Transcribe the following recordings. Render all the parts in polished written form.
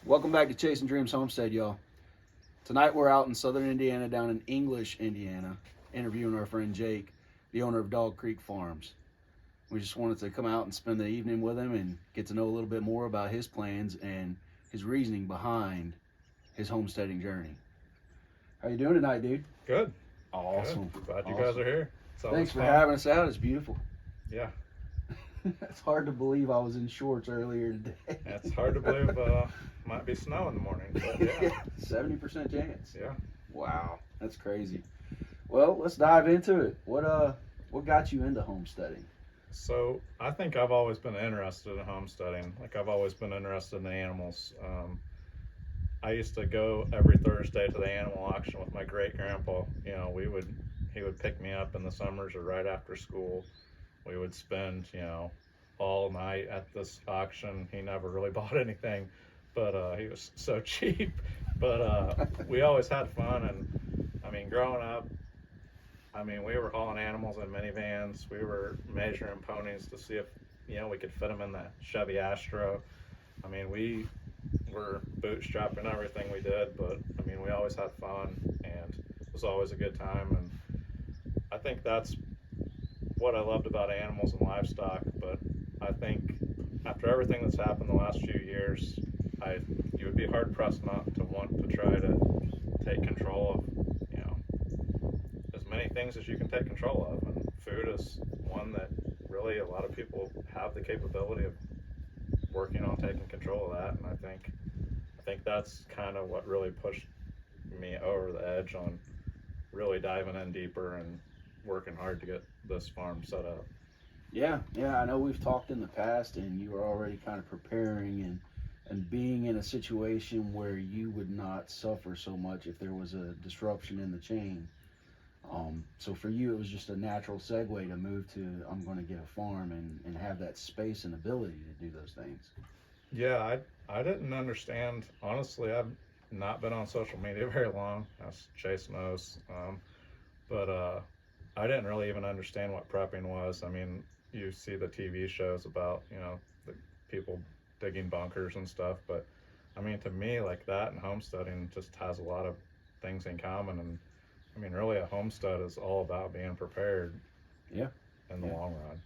Welcome back to Chasing Dreams Homestead, y'all. Tonight we're out in southern Indiana, down in English, Indiana, interviewing our friend Jake, the owner of Dog Creek Farms. We just wanted to come out and spend the evening with him and get to know a little bit more about his plans and his reasoning behind his homesteading journey. How you doing tonight, dude? Good. Awesome. Good. Glad you guys are here. Thanks for having us out. It's beautiful. Yeah. It's hard to believe I was in shorts earlier today. It's hard to believe might be snow in the morning. But yeah. 70% chance. Yeah. Wow, that's crazy. Well, let's dive into it. What got you into homesteading? So I think I've always been interested in homesteading. Like I've always been interested in animals. I used to go every Thursday to the animal auction with my great grandpa. You know, he would pick me up in the summers or right after school. We would spend, all night at this auction. He never really bought anything, but he was so cheap. But we always had fun. And I mean, growing up, we were hauling animals in minivans. We were measuring ponies to see if, we could fit them in that Chevy Astro. I mean, we were bootstrapping everything we did, but we always had fun and it was always a good time. And I think that's what I loved about animals and livestock. But I think after everything that's happened the last few years, you would be hard pressed not to want to try to take control of, as many things as you can take control of. And food is one that really a lot of people have the capability of working on taking control of that. And I think that's kind of what really pushed me over the edge on really diving in deeper and working hard to get this farm set up. Yeah, I know we've talked in the past and you were already kind of preparing and being in a situation where you would not suffer so much if there was a disruption in the chain. So for you, it was just a natural segue to move to, I'm going to get a farm and have that space and ability to do those things. Yeah, I didn't understand. Honestly, I've not been on social media very long, as Chase knows. But I didn't really even understand what prepping was. You see the TV shows about, the people digging bunkers and stuff. But, to me, like that and homesteading just has a lot of things in common. And, really a homestead is all about being prepared in the long run.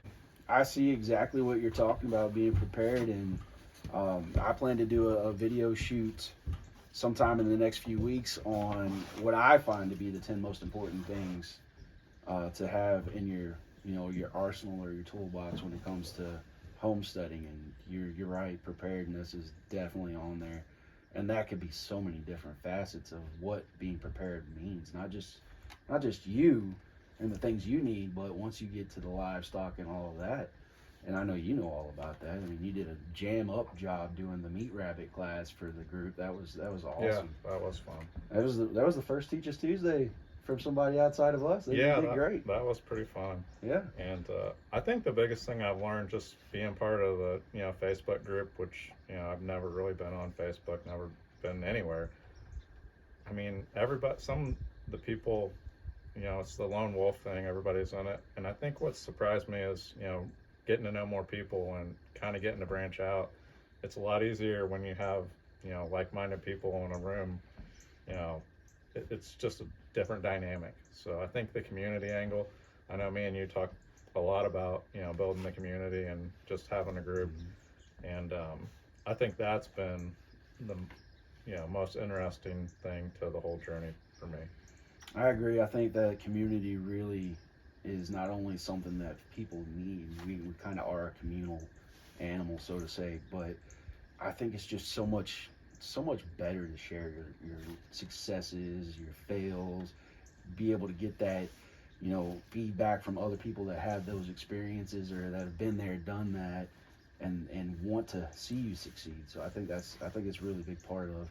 I see exactly what you're talking about, being prepared. And I plan to do a video shoot sometime in the next few weeks on what I find to be the 10 most important things to have in your arsenal or your toolbox when it comes to homesteading. And you're right, preparedness is definitely on there. And that could be so many different facets of what being prepared means. Not just you and the things you need, but once you get to the livestock and all of that. And I know you know all about that. You did a jam up job doing the meat rabbit class for the group. That was awesome. Yeah, that was fun. That was the first Teach Us Tuesday from somebody outside of us. They did great. That was pretty fun. Yeah. And I think the biggest thing I've learned just being part of the Facebook group, which I've never really been on Facebook, never been anywhere. The people, it's the lone wolf thing. Everybody's in it, and I think what surprised me is getting to know more people and kind of getting to branch out. It's a lot easier when you have like-minded people in a room. It's just a different dynamic. So I think the community angle, I know me and you talk a lot about building the community and just having a group. And I think that's been the most interesting thing to the whole journey for me. I agree. I think that community really is not only something that people need. We kind of are a communal animal, so to say, but I think it's just so much better to share your successes, your fails, be able to get that, feedback from other people that have those experiences or that have been there, done that, and want to see you succeed. So I think it's a really big part of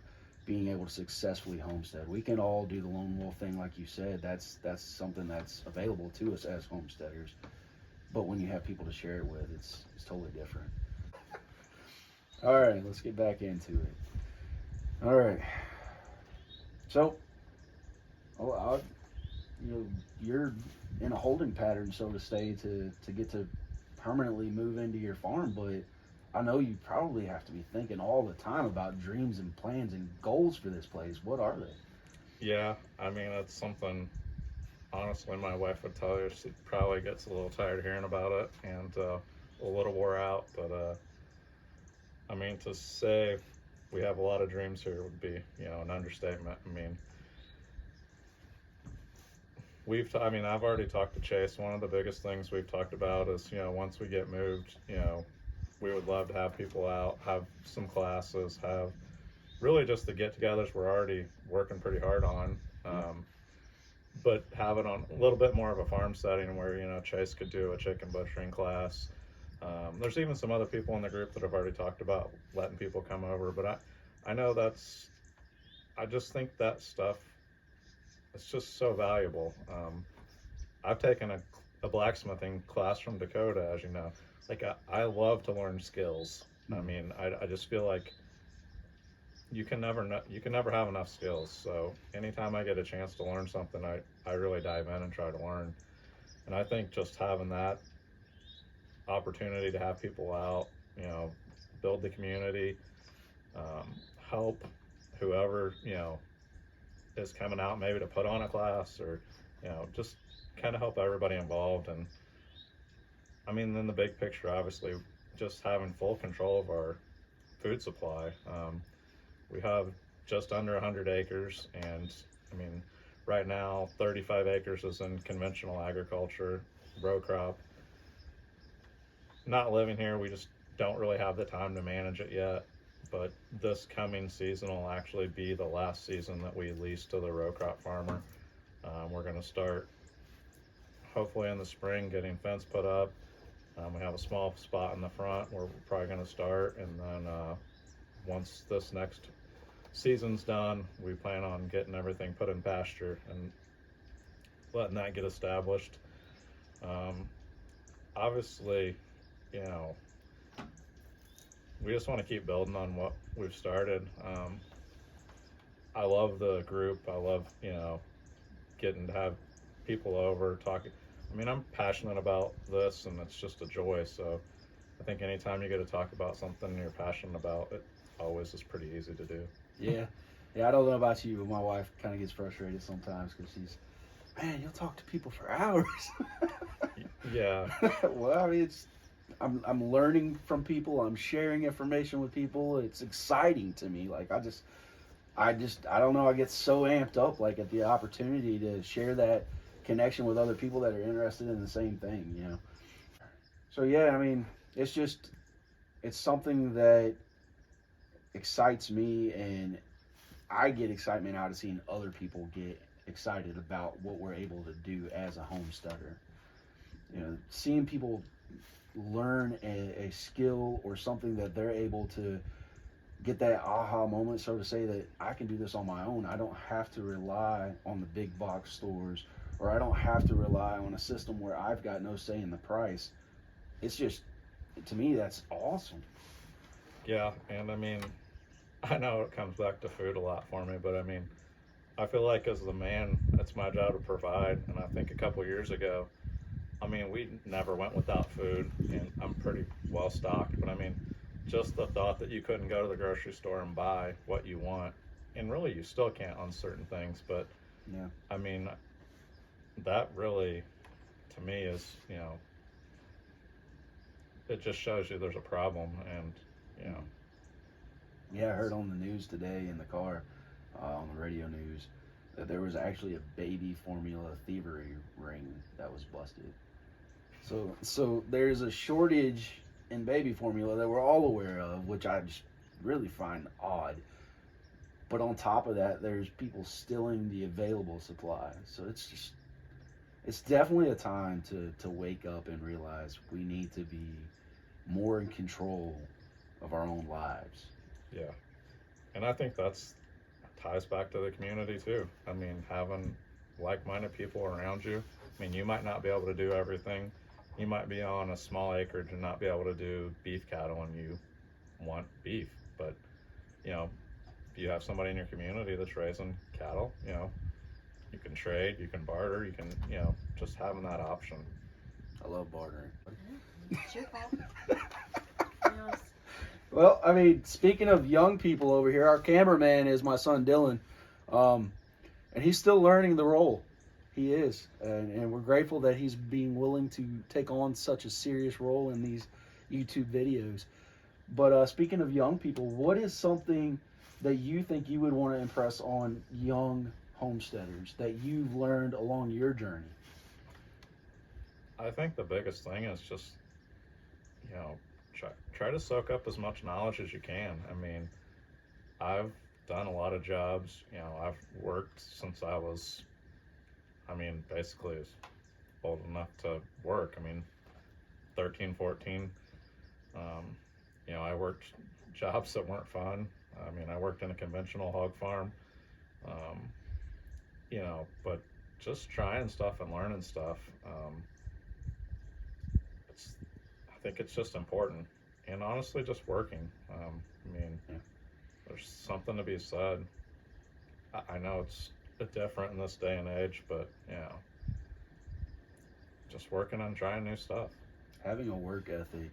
being able to successfully homestead. We can all do the lone wolf thing, like you said. That's something that's available to us as homesteaders. But when you have people to share it with, it's totally different. All right, let's get back into it. All right. So, you're in a holding pattern, so to say, to get to permanently move into your farm. But I know you probably have to be thinking all the time about dreams and plans and goals for this place. What are they? Yeah, I mean, it's something, honestly, my wife would tell you she probably gets a little tired of hearing about it and a little wore out. But I mean, to say we have a lot of dreams here would be, an understatement. I mean, I mean, I've already talked to Chase. One of the biggest things we've talked about is, once we get moved, we would love to have people out, have some classes, have really just the get-togethers we're already working pretty hard on. But have it on a little bit more of a farm setting where Chase could do a chicken butchering class. There's even some other people in the group that have already talked about letting people come over, but I know I just think that stuff, it's just so valuable. I've taken a blacksmithing class from Dakota, as you know. Like I love to learn skills. I mean, I just feel like you can never have enough skills. So anytime I get a chance to learn something, I really dive in and try to learn. And I think just having that opportunity to have people out, build the community, help whoever is coming out maybe to put on a class or just kind of help everybody involved. And I mean, in the big picture, obviously, just having full control of our food supply. We have just under 100 acres, and I mean, right now, 35 acres is in conventional agriculture, row crop. Not living here, we just don't really have the time to manage it yet. But this coming season will actually be the last season that we lease to the row crop farmer. We're going to start hopefully in the spring getting fence put up. We have a small spot in the front where we're probably going to start, and then once this next season's done, we plan on getting everything put in pasture and letting that get established. Obviously, you know, we just want to keep building on what we've started. I love the group. I love, getting to have people over talking. I mean, I'm passionate about this, and it's just a joy. So I think anytime you get to talk about something you're passionate about, it always is pretty easy to do. Yeah. Yeah, I don't know about you, but my wife kind of gets frustrated sometimes because man, you'll talk to people for hours. Yeah. Well, I mean, I'm learning from people. I'm sharing information with people. It's exciting to me. Like I don't know. I get so amped up like at the opportunity to share that connection with other people that are interested in the same thing. So yeah, I mean, it's something that excites me, and I get excitement out of seeing other people get excited about what we're able to do as a homesteader. Seeing people learn a skill or something that they're able to get that aha moment, so to say, that I can do this on my own. I don't have to rely on the big box stores, or I don't have to rely on a system where I've got no say in the price. It's just, to me, that's awesome. Yeah, and I mean, I know it comes back to food a lot for me, but I mean, I feel like as the man, it's my job to provide. And I think a couple years ago, I mean, we never went without food, and I'm pretty well stocked. But I mean, just the thought that you couldn't go to the grocery store and buy what you want, and really you still can't on certain things. But Yeah. I mean, that really, to me, is it just shows you there's a problem, and Yeah, I heard on the news today in the car, on the radio news, that there was actually a baby formula thievery ring that was busted. So there's a shortage in baby formula that we're all aware of, which I just really find odd. But on top of that, there's people stealing the available supply. So it's definitely a time to wake up and realize we need to be more in control of our own lives. yeah. And I think that's ties back to the community too. I mean, having like-minded people around you. I mean, you might not be able to do everything. You might be on a small acreage and not be able to do beef cattle, and you want beef. But if you have somebody in your community that's raising cattle, you can trade, you can barter, you can, just having that option. I love bartering. It's your fault. Well, I mean, speaking of young people over here, our cameraman is my son Dylan, um, and he's still learning the role. He is, and we're grateful that he's being willing to take on such a serious role in these YouTube videos. But speaking of young people, what is something that you think you would want to impress on young homesteaders that you've learned along your journey? I think the biggest thing is just, you know, try to soak up as much knowledge as you can. I mean, I've done a lot of jobs. You know, I've worked since I was, I mean, basically as old enough to work. I mean, 13, 14. Um, you know, I worked jobs that weren't fun. I mean, I worked in a conventional hog farm. Um, you know, but just trying stuff and learning stuff. It's, I think it's just important, and honestly, just working. I mean, Yeah. there's something to be said. I know it's different in this day and age, but you know, just working on trying new stuff. Having a work ethic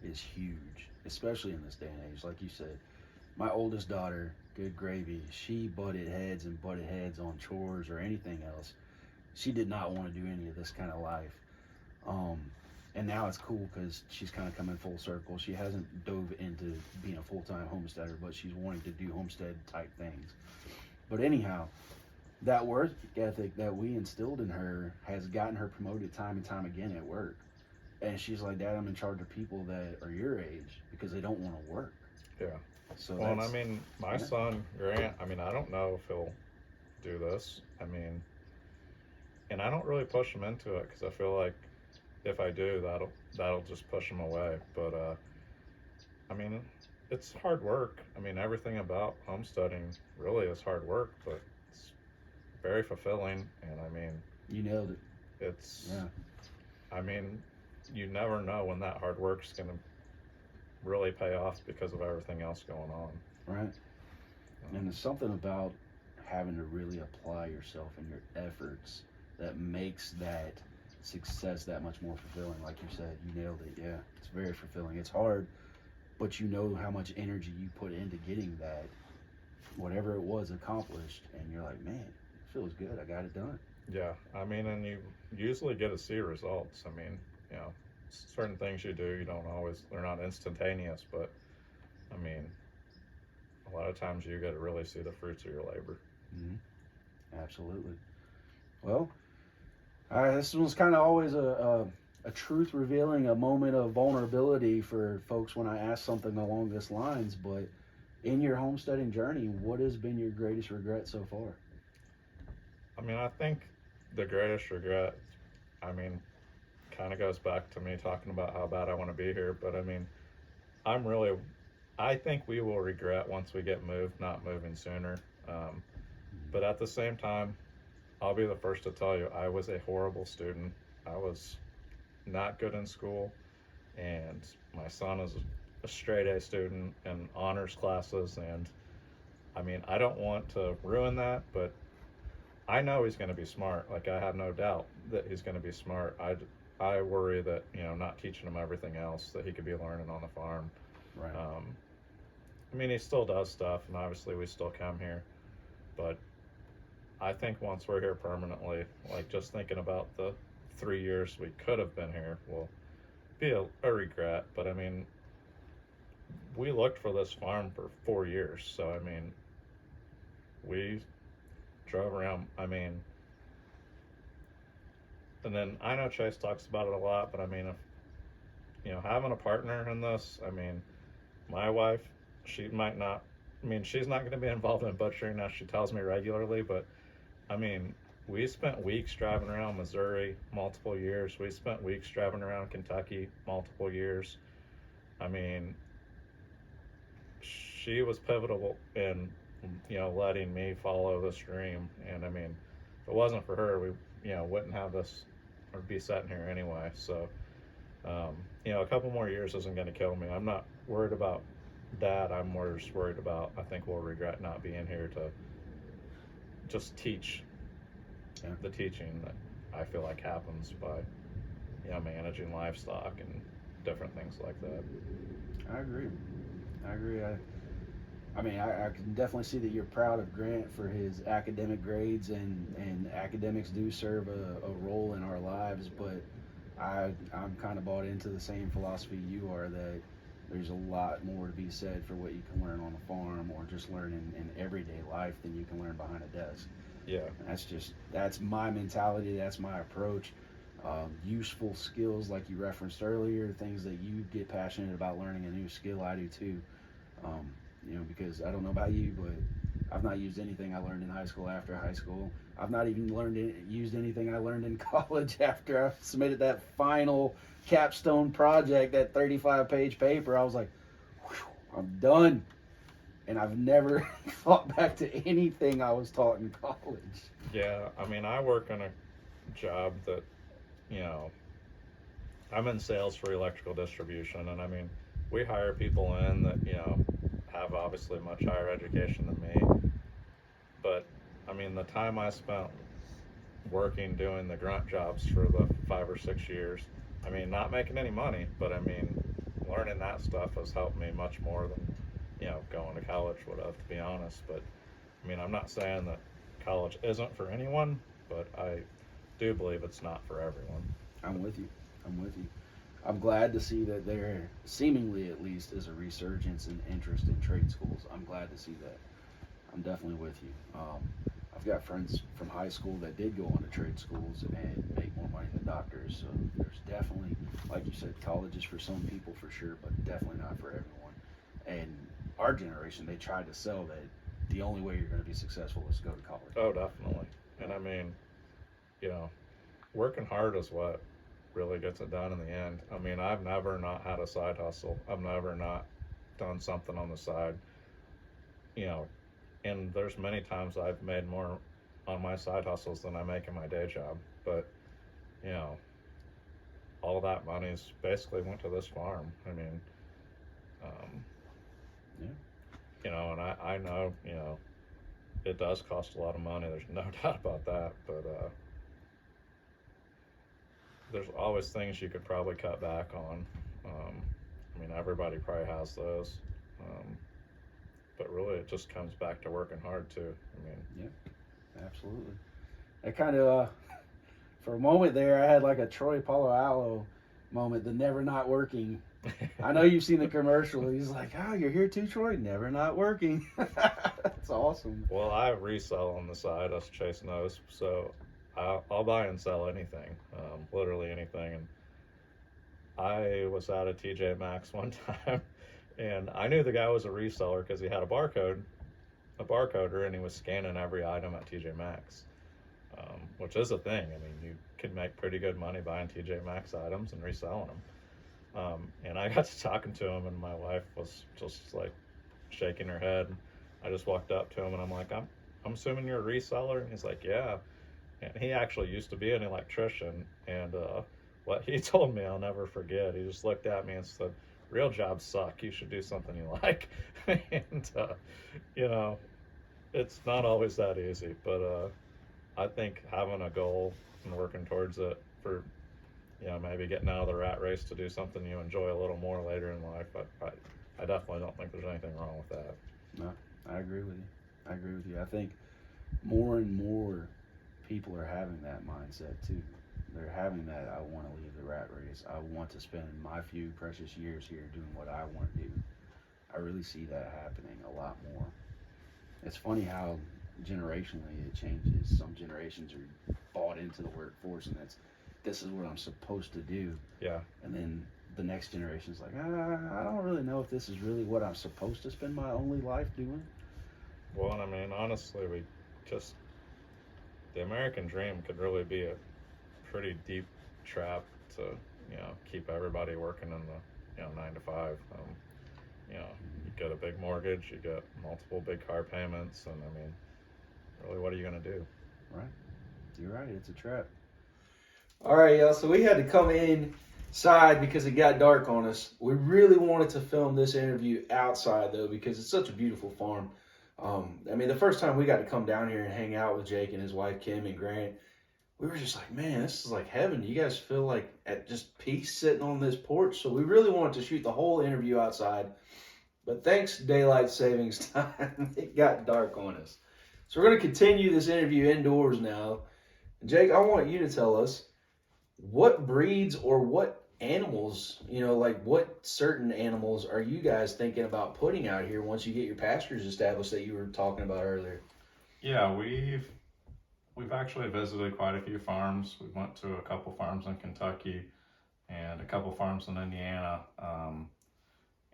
is huge, especially in this day and age. Like you said, my oldest daughter, good gravy, she butted heads on chores or anything else. She did not want to do any of this kind of life. Um, and now it's cool because she's kind of coming full circle. She hasn't dove into being a full time homesteader, but she's wanting to do homestead type things. But anyhow, that work ethic that we instilled in her has gotten her promoted time and time again at work. And she's like, Dad, I'm in charge of people that are your age because they don't want to work. Yeah. So Well, and I that's, mean, my yeah. son Grant. I mean, I don't know if he'll do this. I mean, and I don't really push him into it because I feel like if I do, that'll just push him away. But I mean, it's hard work. I mean, everything about homesteading really is hard work, but it's very fulfilling. And I mean, You nailed it. it's, Yeah. I mean, you never know when that hard work's going to really pay off because of everything else going on. Right. And there's something about having to really apply yourself and your efforts that makes that success that much more fulfilling. Like you said, you nailed it. Yeah. It's very fulfilling. It's hard, but you know how much energy you put into getting that, whatever it was, accomplished. And you're like, man, it feels good. I got it done. Yeah, I mean, and you usually get to see results. I mean, you know, certain things you do, you don't always, they're not instantaneous, but I mean, a lot of times you get to really see the fruits of your labor. Absolutely. Well, this was kind of always a truth revealing, a moment of vulnerability for folks when I ask something along this lines. But in your homesteading journey, what has been your greatest regret so far? I mean, I think the greatest regret, I mean, kind of goes back to me talking about how bad I want to be here, but I mean, I'm really, I think we will regret once we get moved, not moving sooner. But at the same time, I'll be the first to tell you, I was a horrible student. I was not good in school, and my son is a straight A student in honors classes. And I mean, I don't want to ruin that, but I know he's going to be smart. Like, I have no doubt that he's going to be smart. I worry that, you know, not teaching him everything else that he could be learning on the farm. Right. I mean, he still does stuff, and obviously we still come here, but I think once we're here permanently, like just thinking about the 3 years we could have been here will be a regret. But I mean, we looked for this farm for 4 years, so I mean, we drove around. I mean, and then I know Chase talks about it a lot, but I mean, if, you know, having a partner in this, I mean, my wife, she might not, I mean, she's not going to be involved in butchering as she tells me regularly, but I mean, we spent weeks driving around Missouri multiple years. We spent weeks driving around Kentucky multiple years. I mean, she was pivotal in, you know, letting me follow this dream. And I mean, if it wasn't for her, we, you know, wouldn't have this or be sitting here anyway. So, you know, a couple more years isn't going to kill me. I'm not worried about that. I'm more just worried about, I think we'll regret not being here to just teach the teaching that I feel like happens by, you know, managing livestock and different things like that. I agree. I agree. I mean, I can definitely see that you're proud of Grant for his academic grades, and academics do serve a role in our lives. But I'm kind of bought into the same philosophy you are, that there's a lot more to be said for what you can learn on a farm or just learn in everyday life than you can learn behind a desk. Yeah. And that's my mentality. That's my approach. Useful skills, like you referenced earlier, things that you get passionate about learning a new skill. I do too. Um, because I don't know about you, but I've not used anything I learned in high school after high school. I've not even used anything I learned in college after I submitted that final capstone project, that 35-page paper. I was like, I'm done. And I've never thought back to anything I was taught in college. Yeah. I mean, I work in a job that, you know, I'm in sales for electrical distribution, and I mean, we hire people in that, have obviously much higher education than me. But I mean, the time I spent working doing the grunt jobs for the 5 or 6 years, I mean, not making any money, but I mean, learning that stuff has helped me much more than, going to college would have, to be honest. But I mean, I'm not saying that college isn't for anyone, but I do believe it's not for everyone. I'm with you. I'm with you. I'm glad to see that there, seemingly at least, is a resurgence in interest in trade schools. I'm glad to see that. I'm definitely with you. I've got friends from high school that did go on to trade schools and make more money than doctors. So there's definitely, like you said, college is for some people for sure, but definitely not for everyone. And our generation, they tried to sell that the only way you're going to be successful is to go to college. Oh, definitely. And I mean, you know, working hard is what really gets it done in the end. I mean, I've never not had a side hustle. I've never not done something on the side. You know, and there's many times I've made more on my side hustles than I make in my day job. But, you know, all that money's basically went to this farm. I mean, um, Yeah. I know, it does cost a lot of money. There's no doubt about that. But there's always things you could probably cut back on. I mean, everybody probably has those. Um, but really, it just comes back to working hard too. I mean, Yeah, absolutely. It kind of, for a moment there, I had like a Troy Pollallo moment, the never not working. I know you've seen the commercial. He's like, "Oh, you're here too, Troy? Never not working." That's awesome. well, I resell on the side. Us Chase knows, so I'll buy and sell anything, literally anything. And I was at a TJ Maxx one time, and I knew the guy was a reseller because he had a barcoder, and he was scanning every item at TJ Maxx, which is a thing. I mean, you can make pretty good money buying TJ Maxx items and reselling them. And I got to talking to him, and my wife was just like shaking her head. I just walked up to him, and I'm like, I'm assuming you're a reseller? And he's like, yeah. And he actually used to be an electrician, and what he told me I'll never forget. He just looked at me and said, real jobs suck. You should do something you like. And, you know, it's not always that easy, but I think having a goal and working towards it for, maybe getting out of the rat race to do something you enjoy a little more later in life, I definitely don't think there's anything wrong with that. No, I agree with you. I agree with you. I think more and more people are having that mindset too. They're having that, I want to leave the rat race. I want to spend my few precious years here doing what I want to do. I really see that happening a lot more. It's funny how generationally it changes. Some generations are bought into the workforce, and this is what I'm supposed to do. Yeah. And then the next generation's like, I don't really know if this is really what I'm supposed to spend my only life doing. Well, and I mean, honestly, the American dream could really be a pretty deep trap to, keep everybody working in the, 9 to 5. You get a big mortgage, you get multiple big car payments, and I mean, really, what are you going to do? Right. You're right. It's a trap. All right, y'all. So we had to come inside because it got dark on us. We really wanted to film this interview outside, though, because it's such a beautiful farm. I mean, the first time we got to come down here and hang out with Jake and his wife, Kim, and Grant, we were just like, man, this is like heaven. You guys feel like at just peace sitting on this porch. So we really wanted to shoot the whole interview outside. But thanks, daylight savings time, it got dark on us. So we're going to continue this interview indoors now. Jake, I want you to tell us what breeds or what animals, like what certain animals are you guys thinking about putting out here once you get your pastures established that you were talking about earlier? Yeah, we've actually visited quite a few farms. We went to a couple farms in Kentucky and a couple farms in Indiana,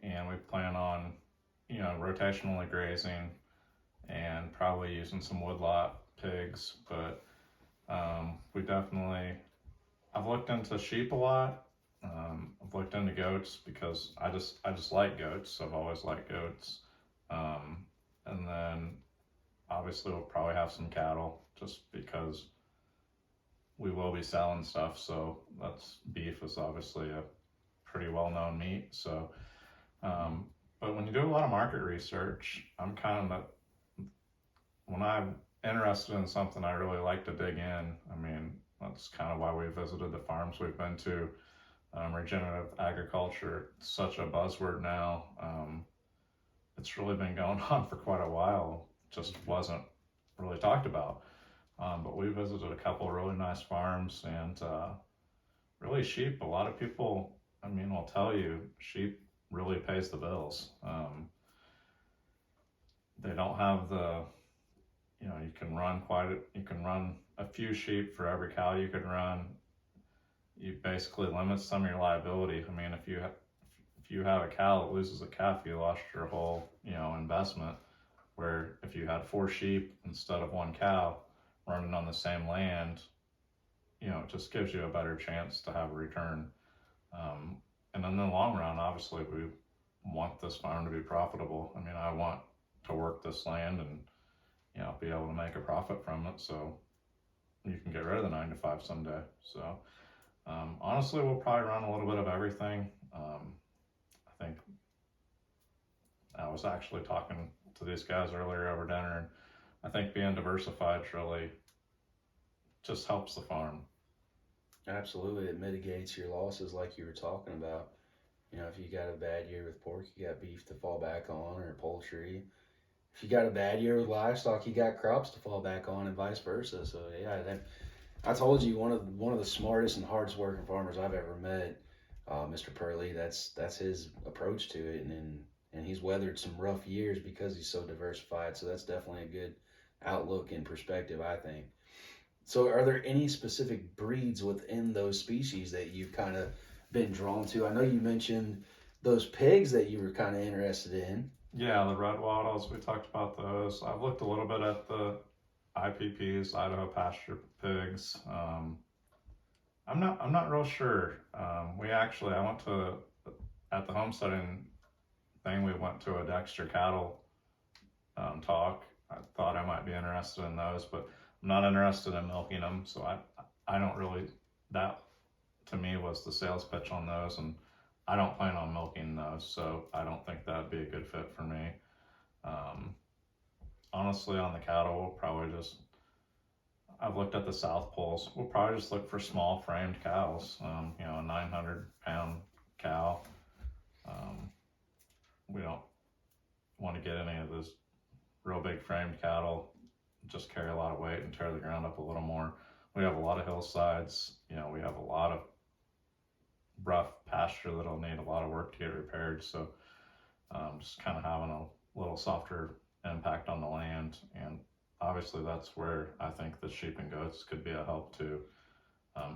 and we plan on, rotationally grazing and probably using some woodlot pigs. But we definitely, I've looked into sheep a lot. I've looked into goats because I just like goats. I've always liked goats. Um, and then obviously we'll probably have some cattle just because we will be selling stuff. So that's beef is obviously a pretty well known meat. So, um, but when you do a lot of market research, I'm kind of when I'm interested in something, I really like to dig in. I mean, that's kind of why we visited the farms we've been to. Regenerative agriculture, it's such a buzzword now. It's really been going on for quite a while. Just wasn't really talked about. But we visited a couple of really nice farms and really sheep. A lot of people, I mean, will tell you sheep really pays the bills. They don't have you can run a few sheep for every cow you can run. You basically limit some of your liability. I mean, if you have a cow that loses a calf, you lost your whole, investment. Where if you had four sheep instead of one cow running on the same land, it just gives you a better chance to have a return. Um, and in the long run, obviously, we want this farm to be profitable. I mean, I want to work this land and, be able to make a profit from it. So you can get rid of the 9 to 5 someday. So honestly, we'll probably run a little bit of everything. I think I was actually talking to these guys earlier over dinner, and I think being diversified really just helps the farm. Absolutely, it mitigates your losses like you were talking about. If you got a bad year with pork, you got beef to fall back on, or poultry. If you got a bad year with livestock, you got crops to fall back on, and vice versa. So yeah, I told you one of the smartest and hardest working farmers I've ever met, Mr. Purley. That's his approach to it, and he's weathered some rough years because he's so diversified. So that's definitely a good outlook and perspective, I think. So, are there any specific breeds within those species that you've kind of been drawn to? I know you mentioned those pigs that you were kind of interested in. Yeah, the red wattles, we talked about those. I've looked a little bit at the IPPs, Idaho pasture pigs. I'm not real sure. I went to at the homesteading thing. We went to a Dexter cattle talk. I thought I might be interested in those, but I'm not interested in milking them. So I don't really, that to me was the sales pitch on those, and I don't plan on milking those, so I don't think that'd be a good fit for me. Um, Honestly, on the cattle, we'll probably just, I've looked at the South Poles. We'll probably just look for small framed cows, a 900-pound cow. Um, we don't want to get any of those real big framed cattle, just carry a lot of weight and tear the ground up a little more. We have a lot of hillsides, we have a lot of rough pasture that'll need a lot of work to get repaired. So just kind of having a little softer impact on the land. And obviously that's where I think the sheep and goats could be a help too,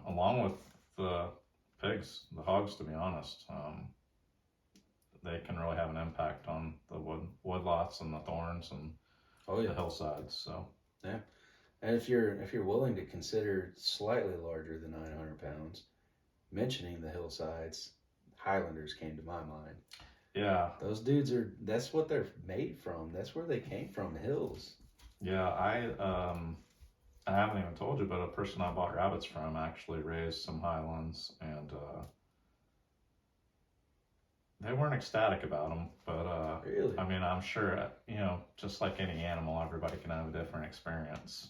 along with the pigs, the hogs, to be honest. They can really have an impact on the woodlots and the thorns and Oh yeah, the hillsides. So yeah. And if you're willing to consider slightly larger than 900 pounds, mentioning the hillsides, Highlanders came to my mind. yeah, Those dudes that's what they're made from. That's where they came from, hills. yeah. I haven't even told you, but a person I bought rabbits from actually raised some Highlands, and they weren't ecstatic about them. But Really? I mean, I'm sure just like any animal, everybody can have a different experience.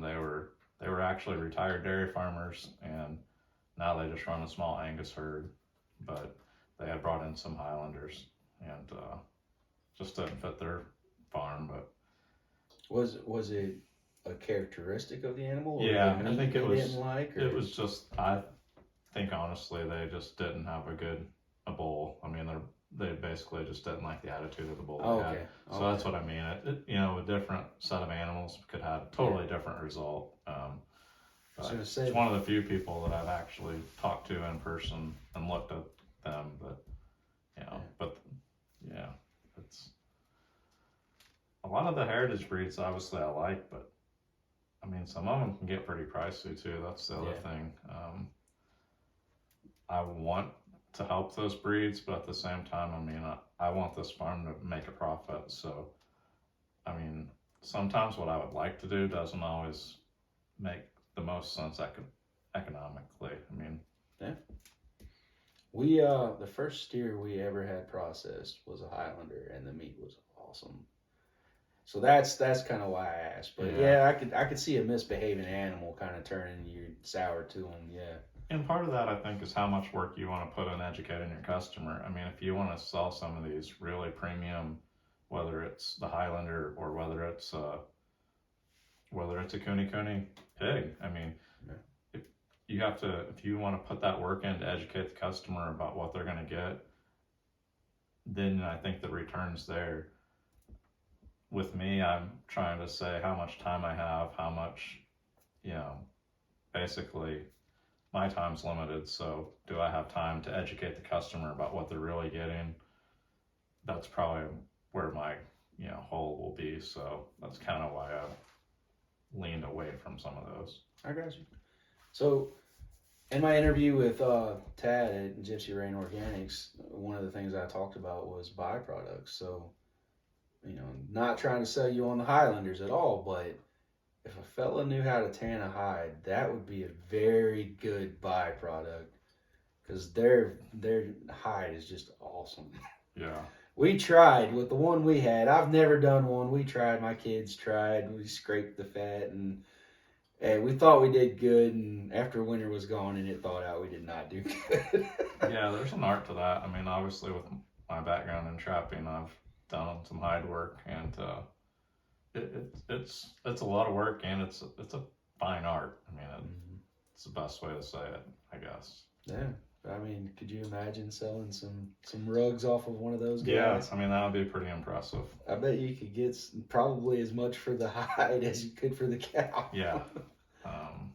They were actually retired dairy farmers, and now they just run a small Angus herd. But they had brought in some Highlanders, and just didn't fit their farm. But Was it a characteristic of the animal, or yeah, the I meat think it they was didn't like, it or? was just I think honestly they just didn't have a bull. I mean they basically just didn't like the attitude of the bull Oh, they had. okay, So that's okay, what I mean. A different set of animals could have a yeah. totally different result. I was But gonna say it's one of the few people that I've actually talked to in person and looked at them. But yeah, but yeah, it's a lot of the heritage breeds. Obviously, I like, but I mean, some of them can get pretty pricey too. That's the other yeah, thing. I want to help those breeds, but at the same time, I mean, I want this farm to make a profit. So, I mean, sometimes what I would like to do doesn't always make the most sense economically. I mean, yeah. We the first steer we ever had processed was a Highlander, and the meat was awesome. So that's kind of why I asked. But yeah. yeah, I could see a misbehaving animal kind of turning you sour to them. Yeah, And part of that, I think, is how much work you want to put in educating your customer. I mean, if you want to sell some of these really premium, whether it's the Highlander or whether it's a Kuni pig, I mean, yeah, if you have to, if you want to put that work in to educate the customer about what they're going to get, then I think the return's there. With me, I'm trying to say how much time I have, how much, you know, basically my time's limited. So do I have time to educate the customer about what they're really getting? That's probably where my, hole will be. So that's kind of why I've leaned away from some of those. I got you. So in my interview with Tad at Gypsy Rain Organics, one of the things I talked about was byproducts. So not trying to sell you on the Highlanders at all, but if a fella knew how to tan a hide, that would be a very good byproduct because their hide is just awesome. Yeah. We tried with the one we had. I've never done one. We tried. My kids tried. We scraped the fat and we thought we did good. And after winter was gone and it thawed out, we did not do good. Yeah, there's an art to that. I mean, obviously, with my background in trapping, I've done some hide work, and it's a lot of work, and it's a fine art. I mean, it's the best way to say it, I guess. Yeah. I mean, could you imagine selling some rugs off of one of those Yeah, guys? I mean that would be pretty impressive. I bet you could get probably as much for the hide as you could for the cow. Yeah. Um,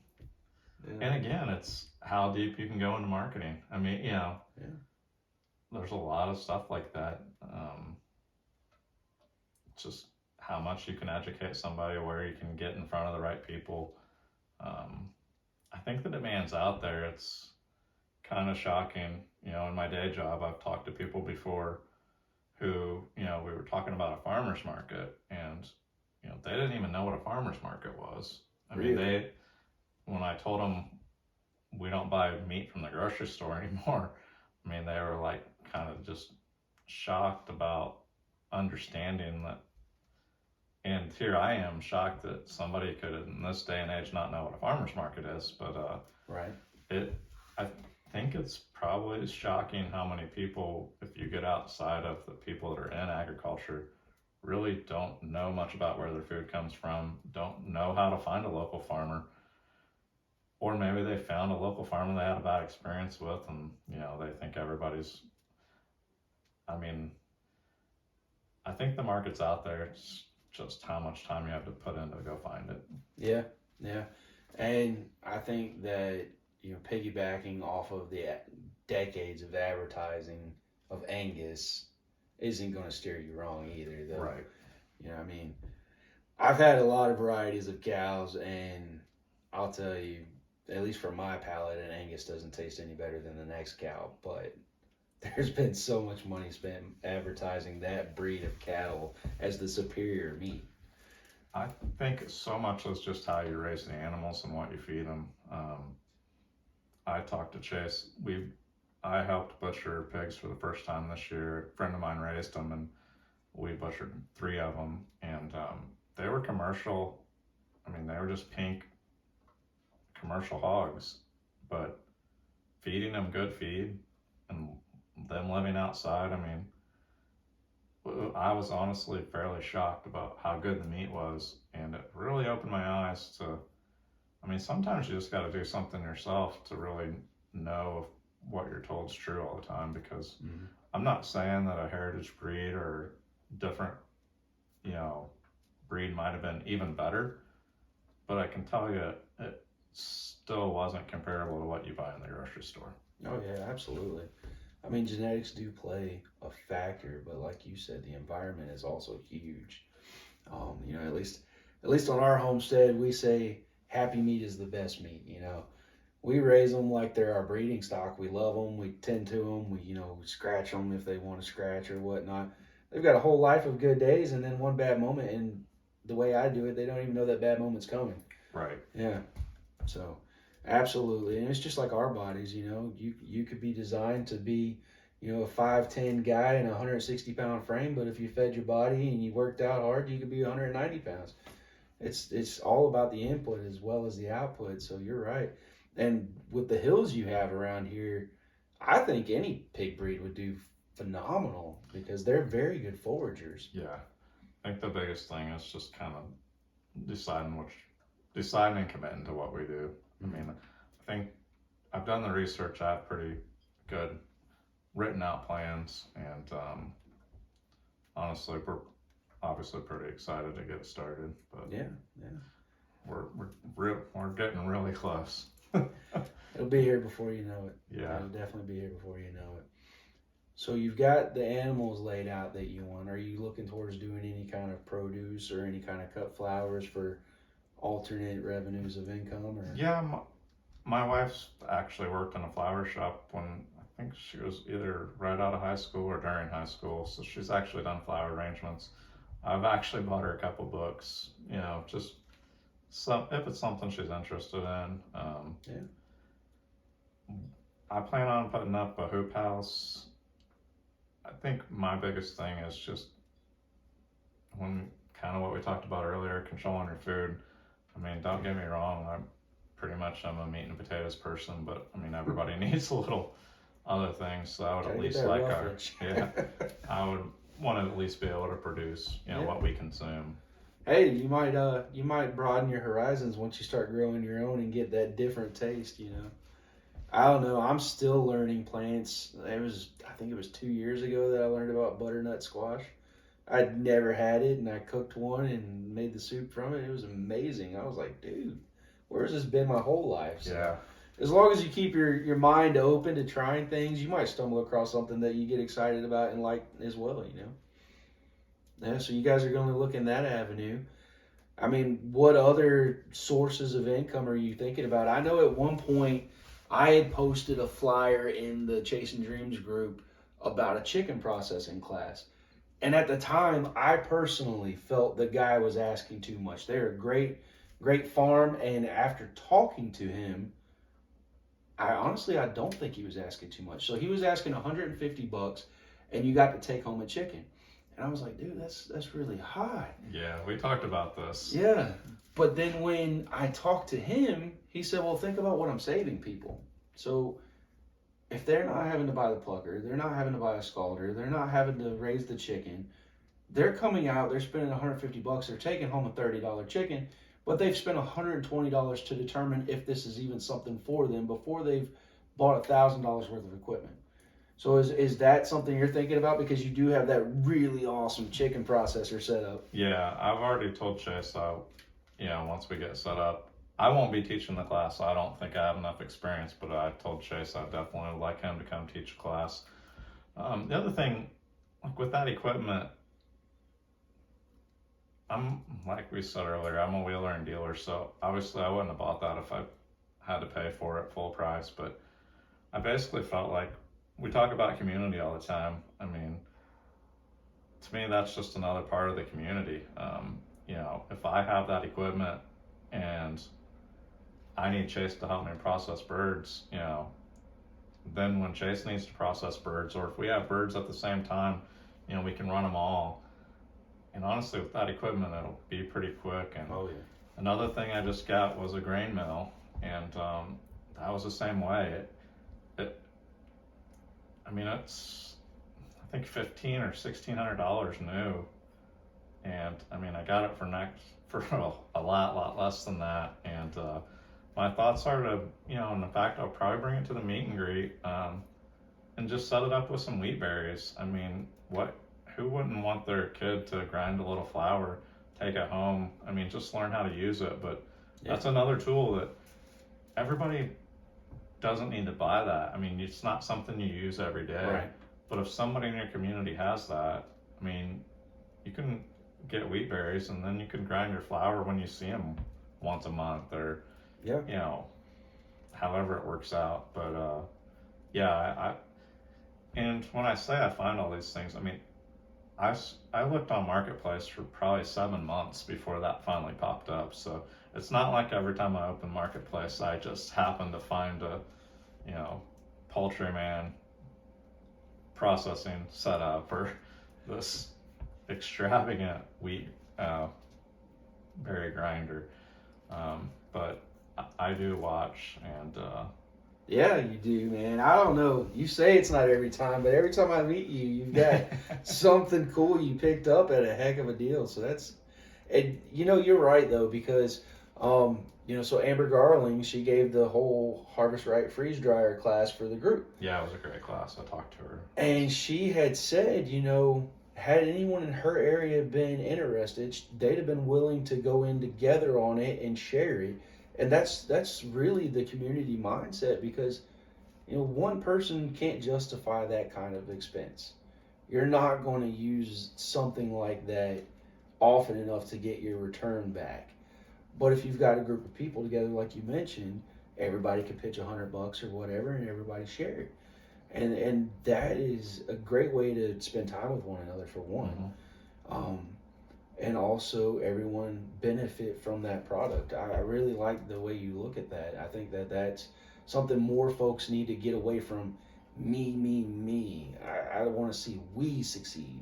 Yeah. and again, it's how deep you can go into marketing. I mean, Yeah. there's a lot of stuff like that. Just how much you can educate somebody, where you can get in front of the right people. Um, I think the demand's out there. It's kind of shocking. In my day job, I've talked to people before who, we were talking about a farmer's market, and, they didn't even know what a farmer's market was. I mean, Really? when I told them we don't buy meat from the grocery store anymore, I mean, they were like kind of just shocked about understanding that. And here I am shocked that somebody could, in this day and age, not know what a farmer's market is. But Right. it, I think it's probably shocking how many people, if you get outside of the people that are in agriculture, really don't know much about where their food comes from, don't know how to find a local farmer, or maybe they found a local farmer they had a bad experience with, and they think everybody's. I mean, I think the market's out there. It's just how much time you have to put in to go find it. Yeah. Yeah. And I think that piggybacking off of the decades of advertising of Angus isn't going to steer you wrong either. Though. Right. I mean, I've had a lot of varieties of cows, and I'll tell you, at least for my palate, an Angus doesn't taste any better than the next cow. But there's been so much money spent advertising that breed of cattle as the superior meat. I think so much is just how you raise the animals and what you feed them. I talked to Chase. I helped butcher pigs for the first time this year. A friend of mine raised them, and we butchered 3 of them, and they were commercial. I mean, they were just pink commercial hogs, but feeding them good feed and them living outside. I mean, I was honestly fairly shocked about how good the meat was, and it really opened my eyes to. I mean, sometimes you just got to do something yourself to really know if what you're told is true all the time. Because Mm-hmm. I'm not saying that a heritage breed or different, you know, breed might have been even better, but I can tell you it still wasn't comparable to what you buy in the grocery store. Oh yeah, absolutely. I mean, genetics do play a factor, but like you said, the environment is also huge. You know, at least on our homestead, we say happy meat is the best meat. You know, we raise them like they're our breeding stock. We love them. We tend to them. We scratch them if they want to scratch or whatnot. They've got a whole life of good days, and then one bad moment. And the way I do it, they don't even know that bad moment's coming. Right. Yeah. So, absolutely, and it's just like our bodies. You could be designed to be, a 5'10" guy in a 160-pound frame, but if you fed your body and you worked out hard, you could be 190 pounds. It's all about the input as well as the output. So you're right. And with the hills you have around here, I think any pig breed would do phenomenal because they're very good foragers. Yeah. I think the biggest thing is just kind of deciding and committing to what we do. I mean, I think I've done the research. I have pretty good written out plans, and honestly, we're obviously pretty excited to get started. But Yeah. we're getting really close. It'll be here before you know it. Yeah. It'll definitely be here before you know it. So you've got the animals laid out that you want. Are you looking towards doing any kind of produce or any kind of cut flowers for alternate revenues of income? Or Yeah, my wife's actually worked in a flower shop when I think she was either right out of high school or during high school, so she's actually done flower arrangements. I've actually bought her a couple books, just if it's something she's interested in. Yeah. I plan on putting up a hoop house. I think my biggest thing is just when kind of what we talked about earlier, controlling your food. I mean, don't get me wrong, I'm a meat and potatoes person, but I mean, everybody needs a little other things. So I would Gotta at get least that like roughage. I would want to at least be able to produce, Yeah. what we consume. Hey, you might broaden your horizons once you start growing your own and get that different taste. I don't know. I'm still learning plants. I think it was 2 years ago that I learned about butternut squash. I'd never had it, and I cooked one and made the soup from it. It was amazing. I was like, dude, where's this been my whole life? So, Yeah. as long as you keep your mind open to trying things, you might stumble across something that you get excited about and like as well. Yeah, so you guys are going to look in that avenue. I mean, what other sources of income are you thinking about? I know at one point I had posted a flyer in the Chasing Dreams group about a chicken processing class. And at the time, I personally felt the guy was asking too much. They're a great, great farm. And after talking to him, I don't think he was asking too much. So he was asking $150 and you got to take home a chicken. And I was like, dude, that's really high. Yeah, we talked about this. Yeah. But then when I talked to him, he said, well, think about what I'm saving people. So if they're not having to buy the plucker, they're not having to buy a scalder, they're not having to raise the chicken, they're coming out, they're spending $150, they're taking home a $30 chicken, but they've spent $120 to determine if this is even something for them before they've bought $1,000 worth of equipment. So is that something you're thinking about? Because you do have that really awesome chicken processor set up. Yeah, I've already told Chase, once we get set up, I won't be teaching the class. I don't think I have enough experience, but I told Chase I definitely would like him to come teach a class. The other thing, like with that equipment, like we said earlier, I'm a wheeler and dealer, so obviously I wouldn't have bought that if I had to pay for it full price, but I basically felt like we talk about community all the time. I mean, to me, that's just another part of the community. If I have that equipment and I need Chase to help me process birds, then when Chase needs to process birds, or if we have birds at the same time, we can run them all. And honestly, with that equipment, it'll be pretty quick. And Oh, yeah. another thing I just got was a grain mill, and that was the same way. I mean, it's think $1,500 or $1,600 new, and I mean I got it for a lot less than that, and my thoughts are to, and in fact I'll probably bring it to the meet and greet, and just set it up with some wheat berries. I mean, who wouldn't want their kid to grind a little flour, take it home? I mean, just learn how to use it. But that's another tool that everybody doesn't need to buy that. I mean, it's not something you use every day. Right. But if somebody in your community has that, I mean, you can get wheat berries, and then you can grind your flour when you see them once a month, or however it works out. But I and when I say I find all these things, I mean, I looked on Marketplace for probably 7 months before that finally popped up. So it's not like every time I open Marketplace, I just happen to find a, poultry man processing setup, or this extravagant wheat berry grinder. But I do watch, and yeah, you do, man. I don't know. You say it's not every time, but every time I meet you, you've got something cool you picked up at a heck of a deal. So that's, and you're right though, because so Amber Garling, she gave the whole Harvest Right freeze dryer class for the group. Yeah, it was a great class. I talked to her, and she had said, had anyone in her area been interested, they'd have been willing to go in together on it and share it. And that's really the community mindset, because one person can't justify that kind of expense. You're not going to use something like that often enough to get your return back. But if you've got a group of people together, like you mentioned, everybody can pitch $100 or whatever, and everybody share it. And that is a great way to spend time with one another, for one. Mm-hmm. And also everyone benefit from that product. I really like the way you look at that. I think that's something more folks need to get away from. Me. I want to see we succeed,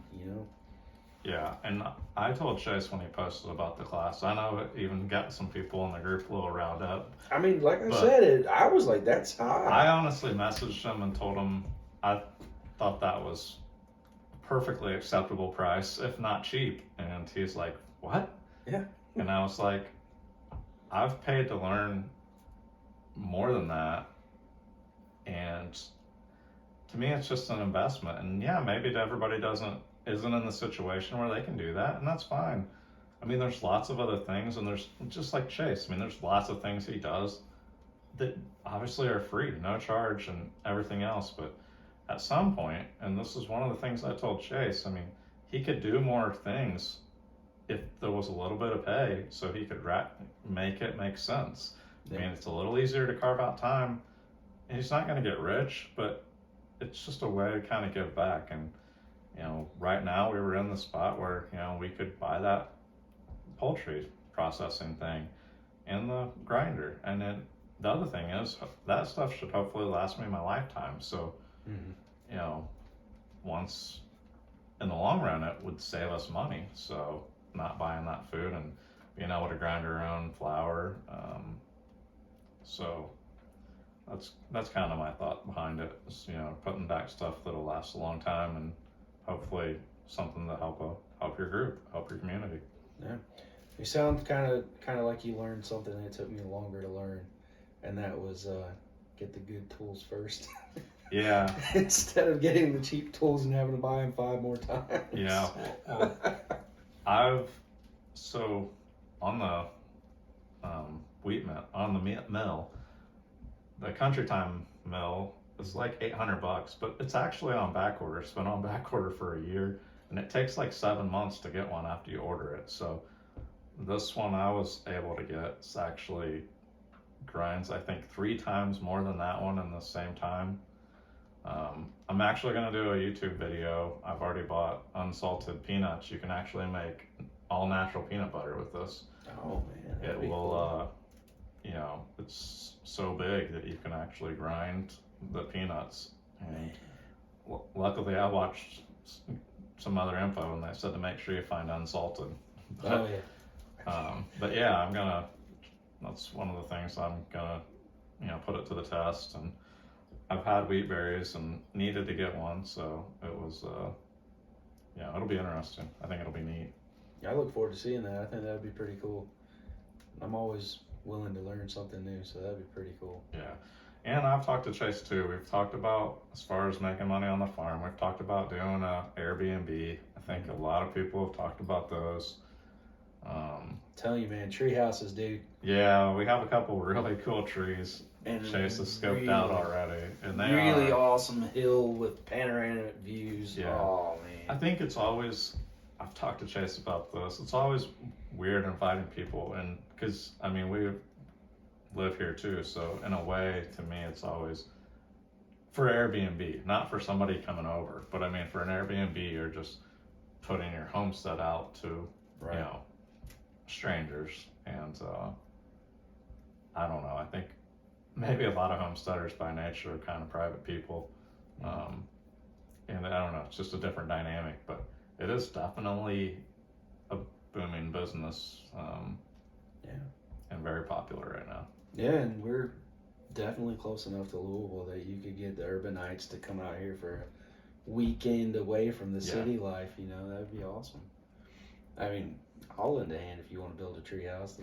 Yeah, and I told Chase when he posted about the class, I know it even got some people in the group a little riled up. I mean, like I said, I was like, that's high. I honestly messaged him and told him I thought that was perfectly acceptable price, if not cheap. And he's like, what? Yeah. And I was like, I've paid to learn more than that. And to me, it's just an investment. And yeah, maybe everybody isn't in the situation where they can do that, and that's fine. I mean, there's lots of other things, and there's, just like Chase, I mean, there's lots of things he does that obviously are free, no charge, and everything else. But at some point, and this is one of the things I told Chase, I mean, he could do more things if there was a little bit of pay, so he could make it make sense. Yeah. I mean, it's a little easier to carve out time, and he's not going to get rich, but it's just a way to kind of give back. And right now we were in the spot where we could buy that poultry processing thing and the grinder, and then the other thing is that stuff should hopefully last me my lifetime. So once in the long run it would save us money, so not buying that food and being able to grind our own flour. So that's kind of my thought behind it, is, putting back stuff that'll last a long time, and hopefully something to help your group, help your community. Yeah, you sound kind of like you learned something that took me longer to learn, and that was get the good tools first. Yeah. Instead of getting the cheap tools and having to buy them 5 more times. Yeah. So on the wheat mill, on the mill, the Country Time mill is like $800, but it's actually on back order. It's been on back order for a year, and it takes like 7 months to get one after you order it. So this one I was able to get, it's actually grinds, I think, 3 times more than that one in the same time. I'm actually going to do a YouTube video. I've already bought unsalted peanuts. You can actually make all natural peanut butter with this. Oh man, it will cool. It's so big that you can actually grind the peanuts. And luckily I watched some other info, and they said to make sure you find unsalted. Oh yeah. But yeah, that's one of the things I'm gonna put it to the test. And I've had wheat berries and needed to get one, so it was yeah, it'll be interesting. I think it'll be neat. I look forward to seeing that. I think that'd be pretty cool. I'm always willing to learn something new, so that'd be pretty cool. Yeah. And I've talked to Chase too. We've talked about, as far as making money on the farm, we've talked about doing a Airbnb. I think a lot of people have talked about those. Telling you, man, tree houses, dude. Yeah, we have a couple really cool trees. And Chase has scoped really, out already, and they really are awesome hill with panoramic views. Yeah. Oh I man. think it's always, I've talked to Chase about this. It's always weird inviting people, and because I mean we live here too, so in a way, to me, it's always for Airbnb, not for somebody coming over, but I mean for an Airbnb, you're just putting your homestead out to Right. you know strangers, and I don't know. I think maybe a lot of homesteaders by nature are kind of private people. And I don't know, it's just a different dynamic, but it is definitely a booming business, Yeah. and very popular right now. Yeah, and we're definitely close enough to Louisville that you could get the urbanites to come out here for a weekend away from the Yeah. city life. You know, that'd be awesome. I mean, I'll lend a hand if you want to build a tree house.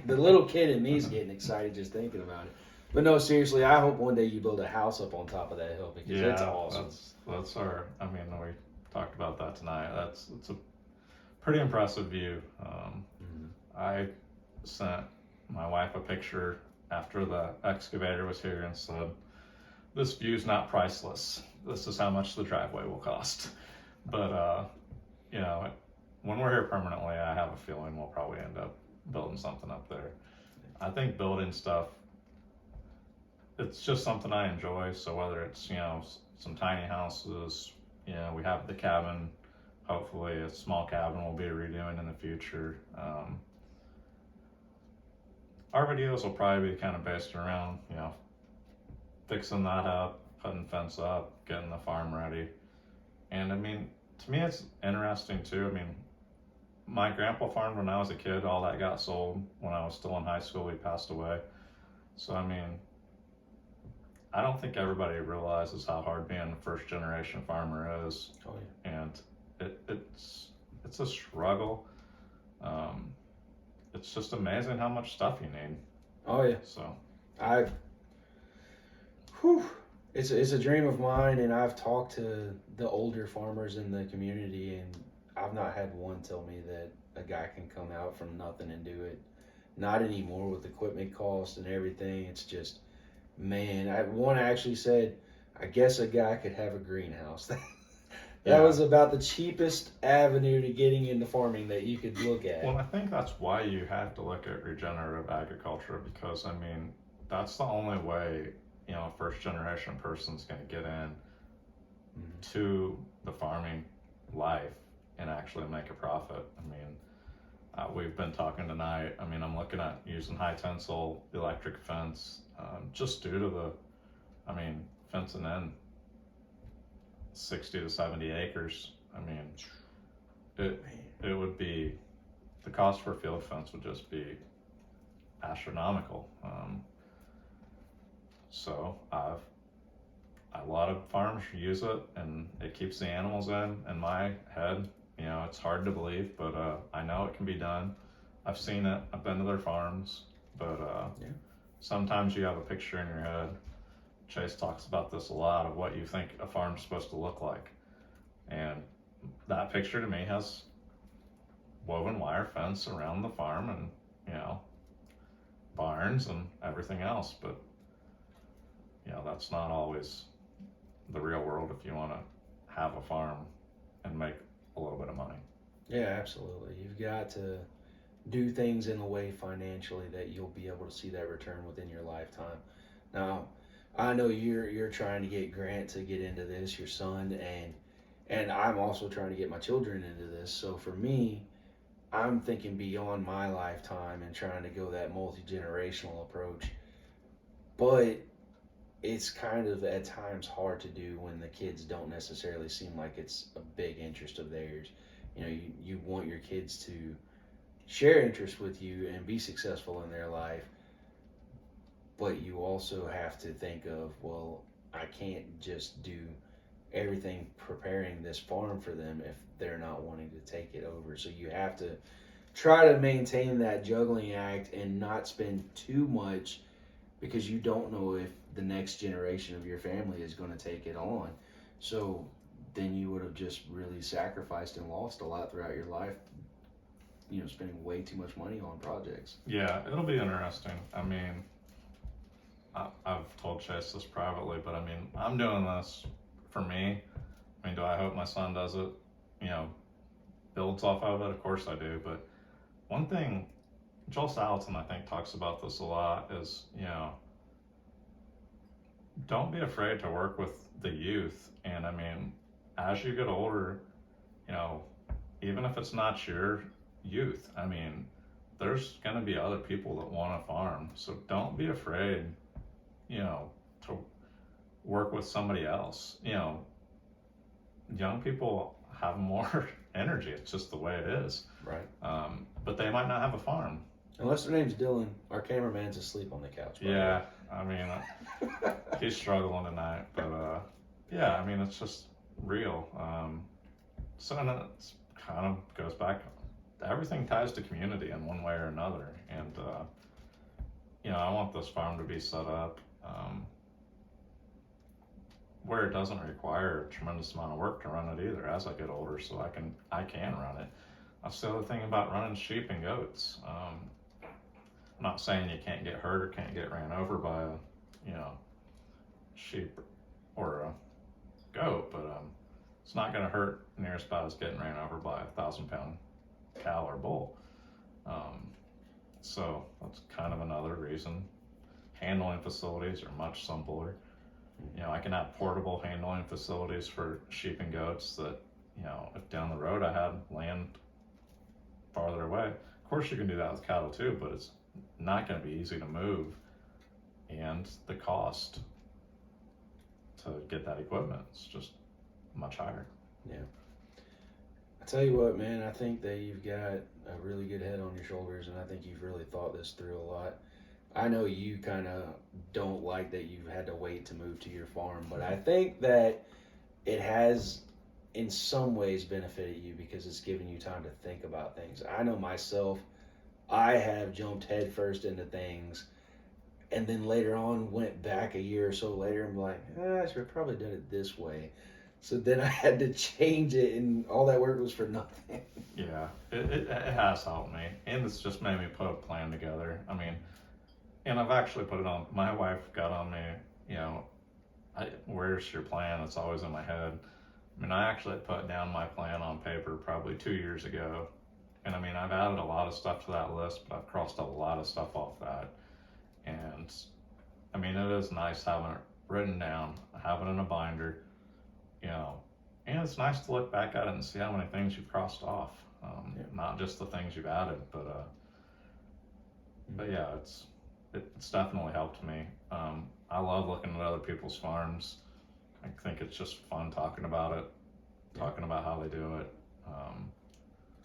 The little kid in me's getting excited just thinking about it. But no, seriously, I hope one day you build a house up on top of that hill because Yeah, it's awesome. that's our. I mean, we talked about that tonight. It's a pretty impressive view. I sent my wife a picture after the excavator was here and said, "This view's not priceless. This is how much the driveway will cost." But you know, when we're here permanently, I have a feeling we'll probably end up building something up there. I think building stuff, it's just something I enjoy. So whether it's some tiny houses, we have the cabin. Hopefully, a small cabin we'll be redoing in the future. Our videos will probably be kind of based around fixing that up, putting fence up, getting the farm ready. And I mean, to me, it's interesting too. I mean, my grandpa farmed when I was a kid. All that got sold when I was still in high school. He passed away. So I mean, I don't think everybody realizes how hard being a first generation farmer is. Oh yeah. And it's a struggle. It's just amazing how much stuff you need. Oh yeah. So It's a dream of mine, and I've talked to the older farmers in the community, and I've not had one tell me that a guy can come out from nothing and do it. Not anymore with equipment cost and everything. It's just, man. One actually said, I guess a guy could have a greenhouse. That was about the cheapest avenue to getting into farming that you could look at. Well, I think that's why you have to look at regenerative agriculture, because I mean, that's the only way a first generation person's going to get in to the farming life and actually make a profit. I mean, we've been talking tonight. I mean, I'm looking at using high tensile electric fence, just due to fencing in 60 to 70 acres. I mean, it would be, the cost for a field fence would just be astronomical. So a lot of farms use it, and it keeps the animals in my head. It's hard to believe, but I know it can be done. I've seen it. I've been to their farms, but sometimes you have a picture in your head. Chase talks about this a lot, of what you think a farm's supposed to look like. And that picture to me has woven wire fence around the farm and, barns and everything else. But, that's not always the real world if you want to have a farm and make a little bit of money. Yeah, absolutely. You've got to do things in a way financially that you'll be able to see that return within your lifetime. Now, I know you're trying to get Grant to get into this, your son, and I'm also trying to get my children into this. So for me, I'm thinking beyond my lifetime and trying to go that multi-generational approach. But it's kind of at times hard to do when the kids don't necessarily seem like it's a big interest of theirs. You want your kids to share interest with you and be successful in their life, but you also have to think of, well, I can't just do everything preparing this farm for them if they're not wanting to take it over. So you have to try to maintain that juggling act and not spend too much because you don't know if the next generation of your family is going to take it on. So then you would have just really sacrificed and lost a lot throughout your life, spending way too much money on projects. Yeah, it'll be interesting. I mean, I've told Chase this privately, but I mean, I'm doing this for me. I mean, do I hope my son does it? You know, builds off of it? Of course I do. But one thing, Joel Salatin, I think, talks about this a lot is, don't be afraid to work with the youth. And I mean, as you get older, you know, even if it's not your youth, I mean, there's going to be other people that want to farm. So don't be afraid, to work with somebody else. Young people have more energy. It's just the way it is. Right. But they might not have a farm. Unless their name's Dylan, our cameraman's asleep on the couch. Yeah, I mean, he's struggling tonight, but yeah, I mean, it's just real. So and it kind of goes back. Everything ties to community in one way or another, and I want this farm to be set up where it doesn't require a tremendous amount of work to run it either. As I get older, so I can run it. That's the other thing about running sheep and goats. I'm not saying you can't get hurt or can't get ran over by a sheep or a goat, but it's not going to hurt near as bad as getting ran over by a 1,000-pound cow or bull. So that's kind of another reason. Handling facilities are much simpler. I can have portable handling facilities for sheep and goats that, if down the road I had land farther away. Of course you can do that with cattle too, but it's not going to be easy to move, and the cost to get that equipment is just much higher. Yeah. I tell you what, man, I think that you've got a really good head on your shoulders, and I think you've really thought this through a lot. I know you kind of don't like that you've had to wait to move to your farm, but I think that it has in some ways benefited you because it's given you time to think about things. I know myself, I have jumped headfirst into things and then later on went back a year or so later and be like, I should have probably done it this way. So then I had to change it, and all that work was for nothing. Yeah, it has helped me, and it's just made me put a plan together. I mean, and I've actually put it on. My wife got on me, where's your plan? It's always in my head. I mean, I actually put down my plan on paper probably 2 years ago. And I mean, I've added a lot of stuff to that list, but I've crossed a lot of stuff off that. And I mean, it is nice having it written down, having it in a binder, and it's nice to look back at it and see how many things you've crossed off. Not just the things you've added, but yeah, it's definitely helped me. I love looking at other people's farms. I think it's just fun talking about it, talking about how they do it.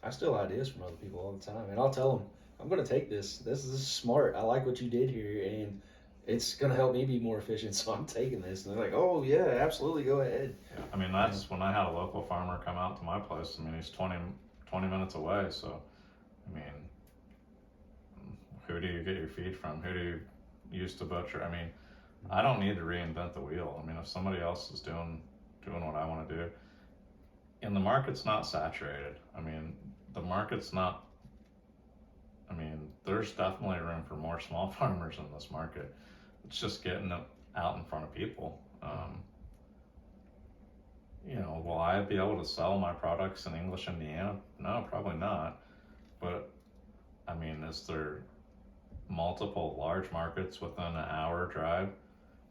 I steal ideas from other people all the time, and I'll tell them, I'm going to take this. This is smart. I like what you did here, and it's going to help me be more efficient, so I'm taking this. And they're like, oh, yeah, absolutely, go ahead. Yeah. I mean, that's when I had a local farmer come out to my place. I mean, he's 20 minutes away, so, I mean, who do you get your feed from? Who do you use to butcher? I mean, I don't need to reinvent the wheel. I mean, if somebody else is doing what I want to do, and the market's not saturated. I mean, there's definitely room for more small farmers in this market. It's just getting them out in front of people. Will I be able to sell my products in English Indiana? No, probably not. But, I mean, is there multiple large markets within an hour drive?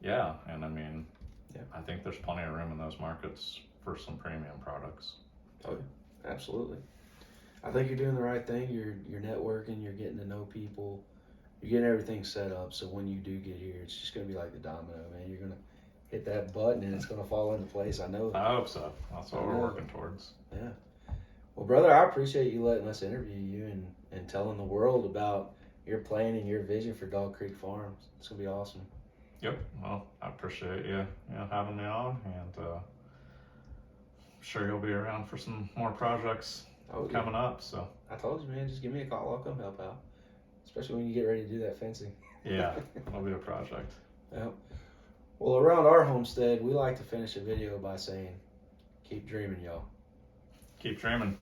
Yeah, and I mean, I think there's plenty of room in those markets for some premium products. Oh, yeah, absolutely. I think you're doing the right thing. You're networking. You're getting to know people. You're getting everything set up. So when you do get here, it's just going to be like the domino, man. You're going to hit that button and it's going to fall into place. I know. I hope so. That's what we're working towards. Yeah. Well, brother, I appreciate you letting us interview you and telling the world about your plan and your vision for Dog Creek Farms. It's going to be awesome. Yep. Well, I appreciate you, having me on, and I'm sure you'll be around for some more projects Oh, coming up. So I told you, man. Just give me a call. I'll come help out. Especially when you get ready to do that fencing. yeah, it'll be a project. Yep. Well, around our homestead, we like to finish a video by saying, "Keep dreaming, y'all." Keep dreaming.